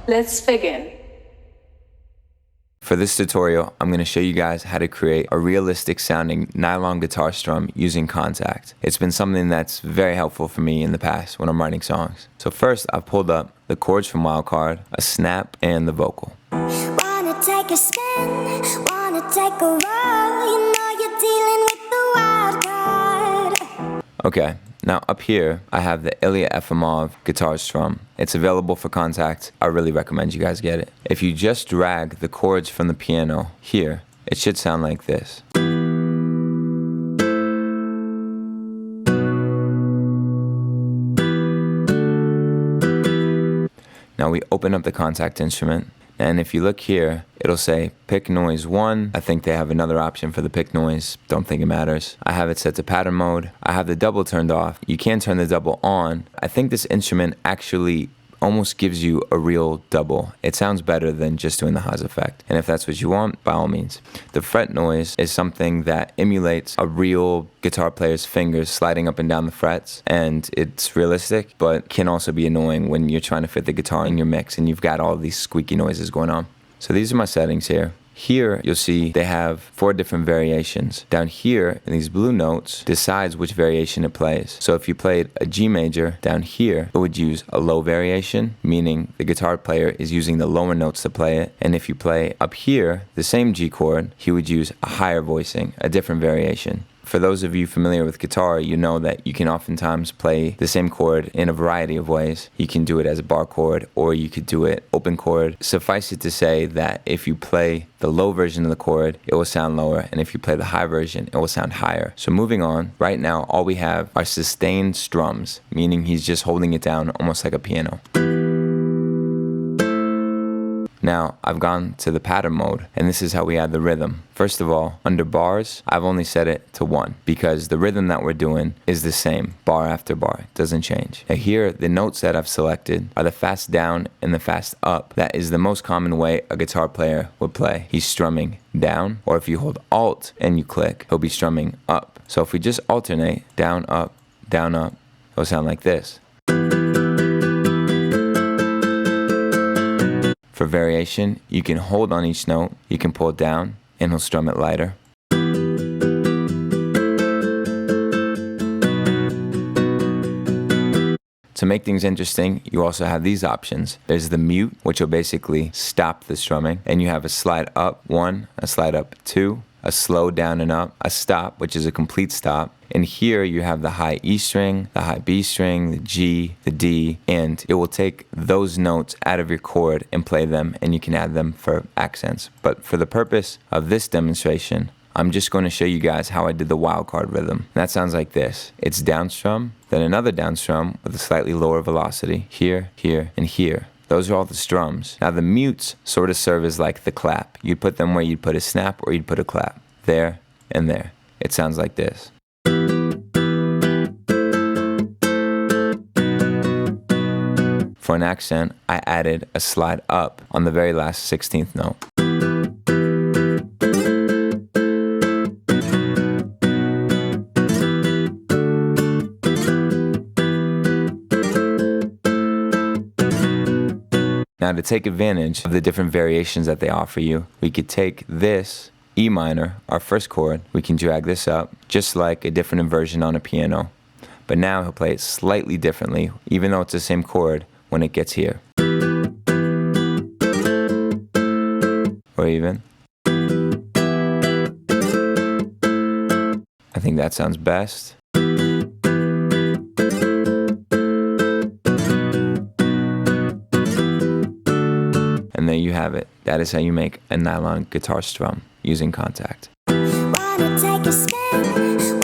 Let's begin. For this tutorial, I'm going to show you guys how to create a realistic sounding nylon guitar strum using Contact. It's been something that's very helpful for me in the past when I'm writing songs. So first, I've pulled up the chords from Wildcard, a snap, and the vocal. Wanna take a spin, wanna take a roll, you know you're dealing with the wild card. Okay, now up here, I have the Ilya Efimov guitar strum. It's available for Contact. I really recommend you guys get it. If you just drag the chords from the piano here, it should sound like this. Now we open up the Contact instrument, and if you look here, it'll say pick noise 1. I think they have another option for the pick noise. Don't think it matters. I have it set to pattern mode. I have the double turned off. You can turn the double on. I think this instrument actually almost gives you a real double. It sounds better than just doing the Haas effect. And if that's what you want, by all means. The fret noise is something that emulates a real guitar player's fingers sliding up and down the frets, and it's realistic, but can also be annoying when you're trying to fit the guitar in your mix and you've got all these squeaky noises going on. So these are my settings here. Here, you'll see they have 4 different variations. Down here, in these blue notes, decides which variation it plays. So if you played a G major, down here, it would use a low variation, meaning the guitar player is using the lower notes to play it. And if you play up here, the same G chord, he would use a higher voicing, a different variation. For those of you familiar with guitar, you know that you can oftentimes play the same chord in a variety of ways. You can do it as a bar chord, or you could do it open chord. Suffice it to say that if you play the low version of the chord, it will sound lower, and if you play the high version, it will sound higher. So moving on, right now all we have are sustained strums, meaning he's just holding it down almost like a piano. Now, I've gone to the pattern mode, and this is how we add the rhythm. First of all, under bars, I've only set it to 1, because the rhythm that we're doing is the same, bar after bar, it doesn't change. Now here, the notes that I've selected are the fast down and the fast up. That is the most common way a guitar player would play. He's strumming down, or if you hold Alt and you click, he'll be strumming up. So if we just alternate, down, up, it'll sound like this. For variation, you can hold on each note, you can pull it down, and he'll strum it lighter. To make things interesting, you also have these options. There's the mute, which will basically stop the strumming, and you have a slide up 1, a slide up 2, a slow down and up, a stop, which is a complete stop. And here you have the high E string, the high B string, the G, the D, and it will take those notes out of your chord and play them, and you can add them for accents. But for the purpose of this demonstration, I'm just going to show you guys how I did the wildcard rhythm. And that sounds like this. It's down strum, then another down strum with a slightly lower velocity, here, here, and here. Those are all the strums. Now the mutes sort of serve as like the clap. You'd put them where you'd put a snap or you'd put a clap. There and there. It sounds like this. For an accent, I added a slide up on the very last 16th note. Now to take advantage of the different variations that they offer you, we could take this E minor, our first chord, we can drag this up, just like a different inversion on a piano. But now he'll play it slightly differently, even though it's the same chord, when it gets here. Or even. I think that sounds best. And there you have it. That is how you make a nylon guitar strum using Contact. Wanna take a spin,